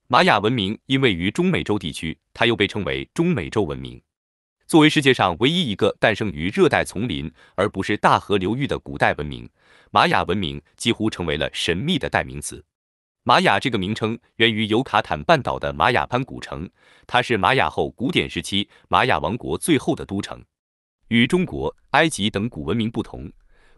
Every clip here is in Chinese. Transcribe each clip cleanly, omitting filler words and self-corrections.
玛雅文明因位于中美洲地区，它又被称为中美洲文明。作为世界上唯一一个诞生于热带丛林而不是大河流域的古代文明，玛雅文明几乎成为了神秘的代名词。玛雅这个名称源于尤卡坦半岛的玛雅潘古城，它是玛雅后古典时期玛雅王国最后的都城。与中国、埃及等古文明不同，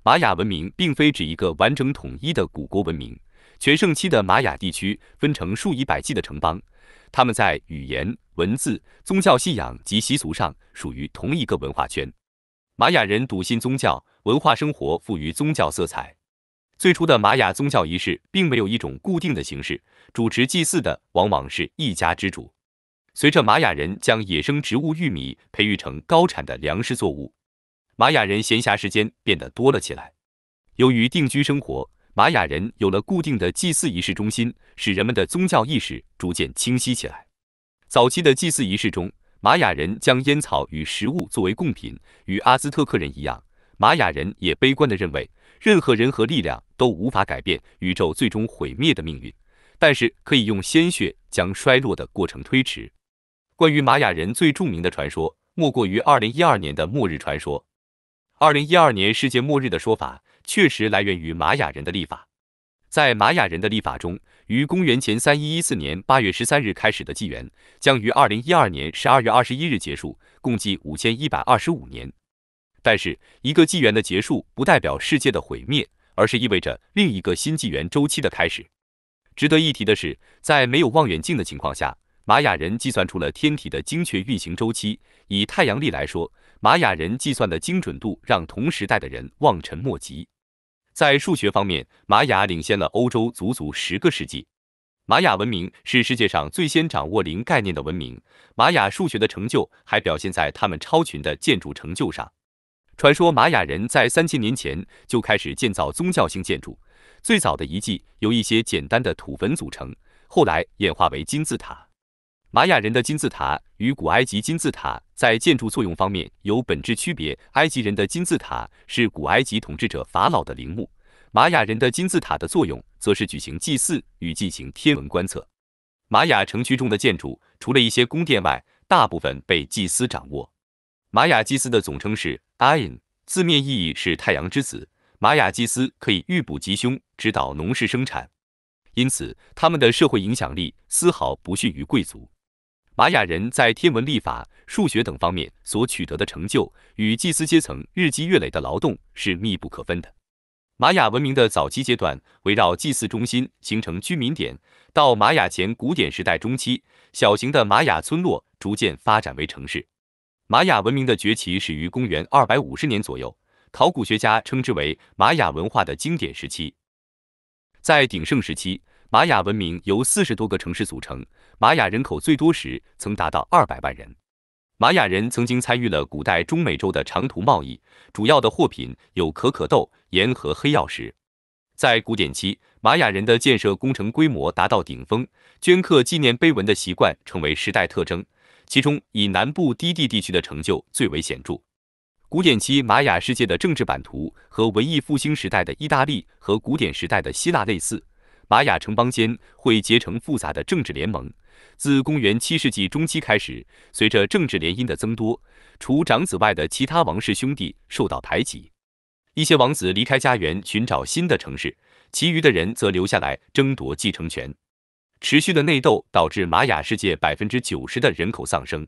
玛雅文明并非指一个完整统一的古国文明。全盛期的玛雅地区分成数以百计的城邦，他们在语言、文字、宗教信仰及习俗上属于同一个文化圈。玛雅人笃信宗教，文化生活富于宗教色彩。最初的玛雅宗教仪式并没有一种固定的形式，主持祭祀的往往是一家之主。随着玛雅人将野生植物玉米培育成高产的粮食作物，玛雅人闲暇时间变得多了起来。由于定居生活，玛雅人有了固定的祭祀仪式中心，使人们的宗教意识逐渐清晰起来。早期的祭祀仪式中，玛雅人将烟草与食物作为贡品，与阿兹特克人一样，玛雅人也悲观地认为，任何人和力量都无法改变宇宙最终毁灭的命运，但是可以用鲜血将衰落的过程推迟。关于玛雅人最著名的传说，莫过于2012年的末日传说。2012年世界末日的说法确实来源于玛雅人的历法。在玛雅人的历法中，于公元前3114年8月13日开始的纪元，将于2012年12月21日结束，共计5125年。但是，一个纪元的结束不代表世界的毁灭，而是意味着另一个新纪元周期的开始。值得一提的是，在没有望远镜的情况下，玛雅人计算出了天体的精确运行周期。以太阳历来说，玛雅人计算的精准度让同时代的人望尘莫及。在数学方面，玛雅领先了欧洲足足10个世纪。玛雅文明是世界上最先掌握零概念的文明。玛雅数学的成就还表现在他们超群的建筑成就上。传说玛雅人在3000年前就开始建造宗教性建筑，最早的遗迹由一些简单的土坟组成，后来演化为金字塔。玛雅人的金字塔与古埃及金字塔在建筑作用方面有本质区别。埃及人的金字塔是古埃及统治者法老的陵墓，玛雅人的金字塔的作用则是举行祭祀与进行天文观测。玛雅城区中的建筑，除了一些宫殿外，大部分被祭司掌握。玛雅祭司的总称是 Ayin， 字面意义是太阳之子。玛雅祭司可以预卜吉凶，指导农事生产，因此他们的社会影响力丝毫不逊于贵族。玛雅人在天文历法、数学等方面所取得的成就，与祭司阶层日积月累的劳动是密不可分的。玛雅文明的早期阶段围绕祭祀中心形成居民点，到玛雅前古典时代中期，小型的玛雅村落逐渐发展为城市。玛雅文明的崛起始于公元250年左右，考古学家称之为玛雅文化的经典时期。在鼎盛时期，玛雅文明由40多个城市组成，玛雅人口最多时曾达到200万人。玛雅人曾经参与了古代中美洲的长途贸易，主要的货品有可可豆、盐和黑曜石。在古典期，玛雅人的建设工程规模达到顶峰，镌刻纪念碑文的习惯成为时代特征，其中以南部低地地区的成就最为显著。古典期玛雅世界的政治版图和文艺复兴时代的意大利和古典时代的希腊类似，玛雅城邦间会结成复杂的政治联盟。自公元7世纪中期开始，随着政治联姻的增多，除长子外的其他王室兄弟受到排挤，一些王子离开家园寻找新的城市，其余的人则留下来争夺继承权。持续的内斗导致玛雅世界90%的人口丧生。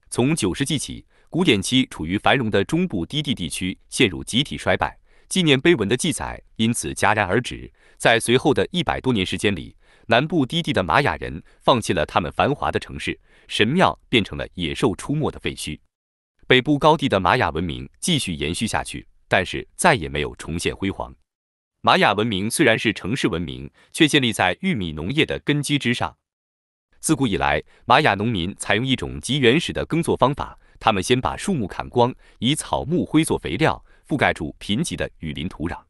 从9世纪起，古典期处于繁荣的中部低地地区陷入集体衰败，纪念碑文的记载因此戛然而止。在随后的100多年时间里，南部低地的玛雅人放弃了他们繁华的城市，神庙变成了野兽出没的废墟。北部高地的玛雅文明继续延续下去，但是再也没有重现辉煌。玛雅文明虽然是城市文明，却建立在玉米农业的根基之上。自古以来，玛雅农民采用一种极原始的耕作方法，他们先把树木砍光，以草木灰做肥料，覆盖住贫瘠的雨林土壤。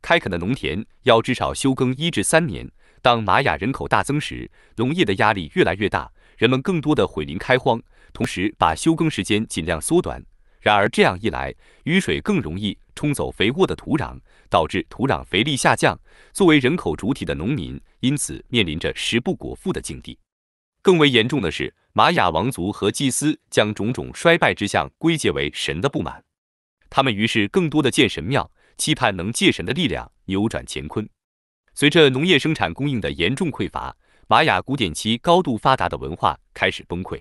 开垦的农田要至少休耕1至3年。当玛雅人口大增时，农业的压力越来越大，人们更多的毁林开荒，同时把休耕时间尽量缩短。然而这样一来，雨水更容易冲走肥沃的土壤，导致土壤肥力下降。作为人口主体的农民，因此面临着食不果腹的境地。更为严重的是，玛雅王族和祭司将种种衰败之象归结为神的不满，他们于是更多的建神庙，期盼能借神的力量扭转乾坤。随着农业生产供应的严重匮乏，玛雅古典期高度发达的文化开始崩溃。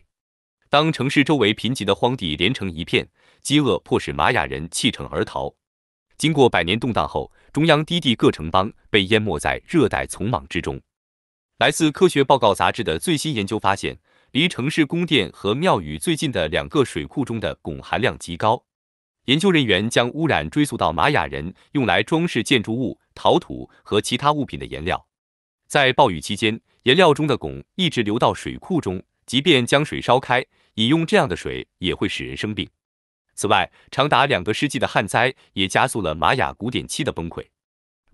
当城市周围贫瘠的荒地连成一片，饥饿迫使玛雅人弃城而逃。经过100年动荡后，中央低地各城邦被淹没在热带丛莽之中。来自《科学报告》杂志的最新研究发现，离城市宫殿和庙宇最近的2个水库中的汞含量极高。研究人员将污染追溯到玛雅人用来装饰建筑物、陶土和其他物品的颜料。在暴雨期间，颜料中的汞一直流到水库中，即便将水烧开，饮用这样的水也会使人生病。此外，长达2个世纪的旱灾也加速了玛雅古典期的崩溃。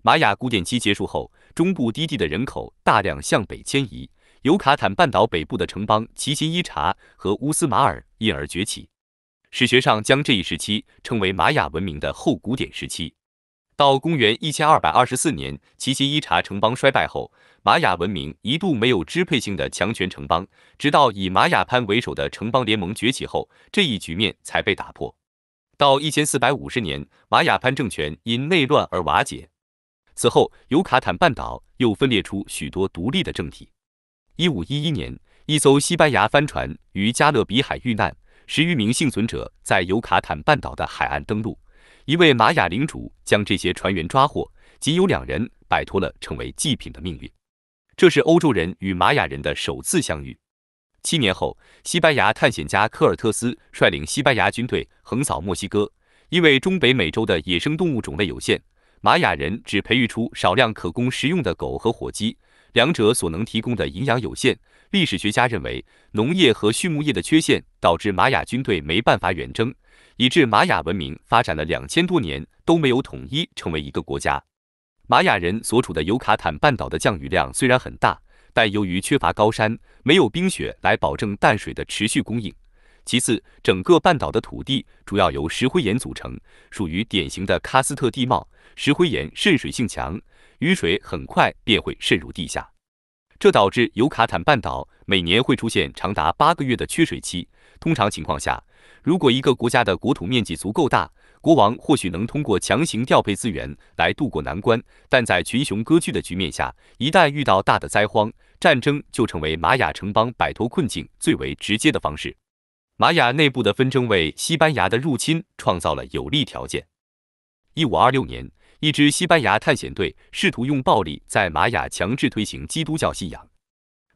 玛雅古典期结束后，中部低地的人口大量向北迁移，尤卡坦半岛北部的城邦奇琴伊察和乌斯马尔因而崛起。史学上将这一时期称为玛雅文明的后古典时期。到公元1224年，奇琴伊察城邦衰败后，玛雅文明一度没有支配性的强权城邦，直到以玛雅潘为首的城邦联盟崛起后，这一局面才被打破。到1450年，玛雅潘政权因内乱而瓦解。此后，尤卡坦半岛又分裂出许多独立的政体。1511年，一艘西班牙帆船于加勒比海遇难，10余名幸存者在尤卡坦半岛的海岸登陆。一位玛雅领主将这些船员抓获，仅有2人摆脱了成为祭品的命运。这是欧洲人与玛雅人的首次相遇。7年后，西班牙探险家科尔特斯率领西班牙军队横扫墨西哥。因为中北美洲的野生动物种类有限，玛雅人只培育出少量可供食用的狗和火鸡，两者所能提供的营养有限。历史学家认为，农业和畜牧业的缺陷导致玛雅军队没办法远征，以致玛雅文明发展了2000多年都没有统一成为一个国家。玛雅人所处的尤卡坦半岛的降雨量虽然很大，但由于缺乏高山，没有冰雪来保证淡水的持续供应。其次，整个半岛的土地主要由石灰岩组成，属于典型的喀斯特地貌，石灰岩渗水性强，雨水很快便会渗入地下。这导致尤卡坦半岛每年会出现长达8个月的缺水期。通常情况下，如果一个国家的国土面积足够大，国王或许能通过强行调配资源来渡过难关，但在群雄割据的局面下，一旦遇到大的灾荒，战争就成为玛雅城邦摆脱困境最为直接的方式。玛雅内部的纷争为西班牙的入侵创造了有利条件。1526年，一支西班牙探险队试图用暴力在玛雅强制推行基督教信仰，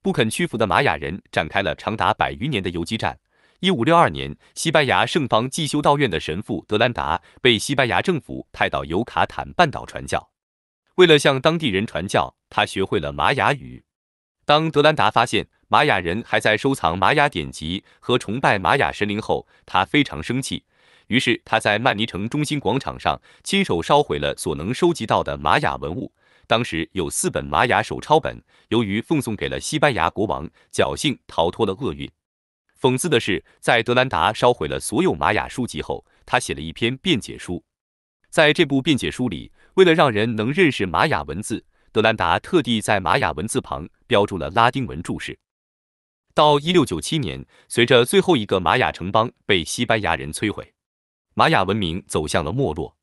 不肯屈服的玛雅人展开了长达100余年的游击战。1562年，西班牙圣方济修道院的神父德兰达被西班牙政府派到尤卡坦半岛传教。为了向当地人传教，他学会了玛雅语。当德兰达发现玛雅人还在收藏玛雅典籍和崇拜玛雅神灵后，他非常生气。于是他在曼尼城中心广场上亲手烧毁了所能收集到的玛雅文物。当时有4本玛雅手抄本，由于奉送给了西班牙国王，侥幸逃脱了厄运。讽刺的是，在德兰达烧毁了所有玛雅书籍后，他写了一篇辩解书。在这部辩解书里，为了让人能认识玛雅文字，德兰达特地在玛雅文字旁标注了拉丁文注释。到1697年，随着最后一个玛雅城邦被西班牙人摧毁，玛雅文明走向了没落。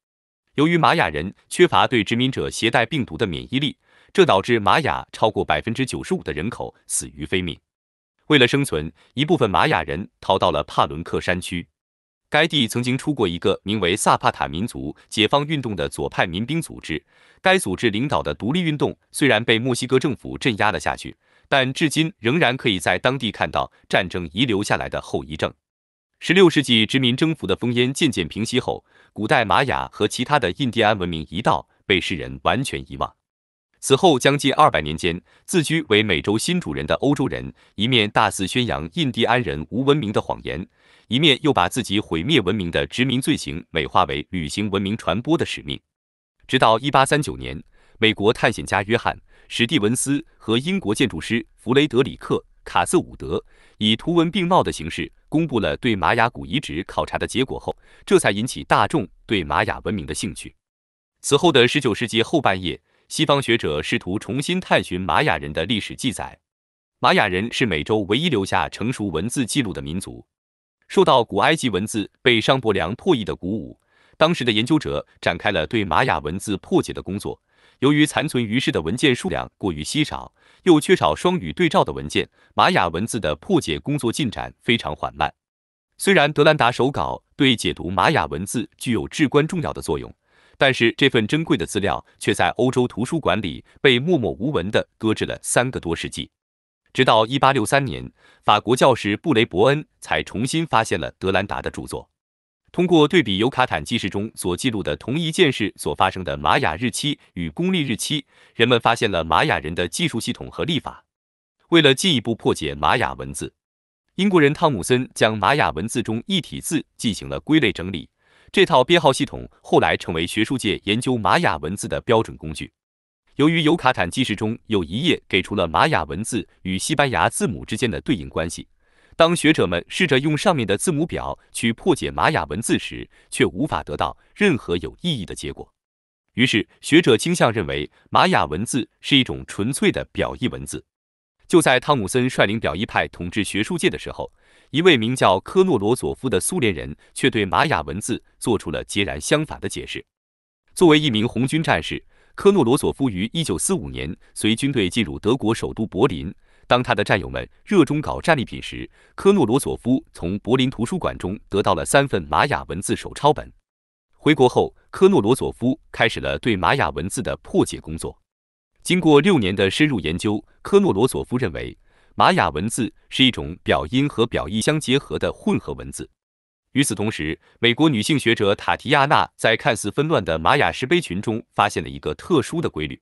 由于玛雅人缺乏对殖民者携带病毒的免疫力，这导致玛雅超过95%的人口死于非命。为了生存，一部分玛雅人逃到了帕伦克山区。该地曾经出过一个名为萨帕塔民族解放运动的左派民兵组织。该组织领导的独立运动虽然被墨西哥政府镇压了下去，但至今仍然可以在当地看到战争遗留下来的后遗症。16世纪殖民征服的烽烟渐渐平息后，古代玛雅和其他的印第安文明一道被世人完全遗忘。此后将近200年间，自居为美洲新主人的欧洲人一面大肆宣扬印第安人无文明的谎言，一面又把自己毁灭文明的殖民罪行美化为履行文明传播的使命。直到1839年，美国探险家约翰·史蒂文斯和英国建筑师弗雷德里克·卡瑟伍德以图文并茂的形式公布了对玛雅古遗址考察的结果后，这才引起大众对玛雅文明的兴趣。此后的19世纪后半叶，西方学者试图重新探寻玛雅人的历史记载。玛雅人是美洲唯一留下成熟文字记录的民族。受到古埃及文字被商伯良破译的鼓舞，当时的研究者展开了对玛雅文字破解的工作。由于残存于世的文件数量过于稀少，又缺少双语对照的文件，玛雅文字的破解工作进展非常缓慢。虽然德兰达手稿对解读玛雅文字具有至关重要的作用，但是这份珍贵的资料却在欧洲图书馆里被默默无闻地搁置了3个多世纪。直到1863年，法国教士布雷伯恩才重新发现了德兰达的著作。通过对比尤卡坦记事中所记录的同一件事所发生的玛雅日期与公历日期，人们发现了玛雅人的计数系统和历法。为了进一步破解玛雅文字，英国人汤姆森将玛雅文字中异体字进行了归类整理。这套编号系统后来成为学术界研究玛雅文字的标准工具。由于尤卡坦记事中有一页给出了玛雅文字与西班牙字母之间的对应关系，当学者们试着用上面的字母表去破解玛雅文字时，却无法得到任何有意义的结果。于是，学者倾向认为玛雅文字是一种纯粹的表意文字。就在汤姆森率领表意派统治学术界的时候，一位名叫科诺罗佐夫的苏联人却对玛雅文字做出了截然相反的解释。作为一名红军战士，科诺罗佐夫于1945年随军队进入德国首都柏林。当他的战友们热衷搞战利品时，科诺罗佐夫从柏林图书馆中得到了3份玛雅文字手抄本。回国后，科诺罗佐夫开始了对玛雅文字的破解工作。经过6年的深入研究，科诺罗佐夫认为玛雅文字是一种表音和表意相结合的混合文字。与此同时，美国女性学者塔提亚娜在看似纷乱的玛雅石碑群中发现了一个特殊的规律。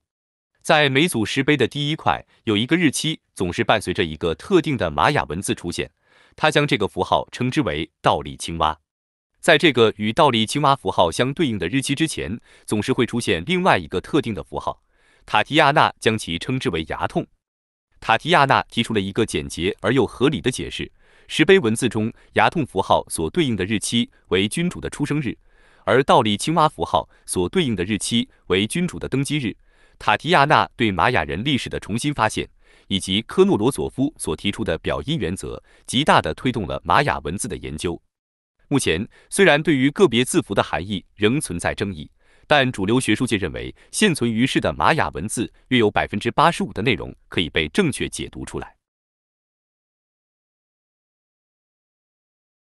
在每组石碑的第一块，有一个日期总是伴随着一个特定的玛雅文字出现，他将这个符号称之为倒立青蛙。在这个与倒立青蛙符号相对应的日期之前，总是会出现另外一个特定的符号，塔提亚娜将其称之为牙痛。塔提亚娜提出了一个简洁而又合理的解释：石碑文字中牙痛符号所对应的日期为君主的出生日，而倒立青蛙符号所对应的日期为君主的登基日。塔提亚娜对玛雅人历史的重新发现，以及科诺罗佐夫所提出的表音原则，极大地推动了玛雅文字的研究。目前，虽然对于个别字符的含义仍存在争议，但主流学术界认为，现存于世的玛雅文字约有85%的内容可以被正确解读出来。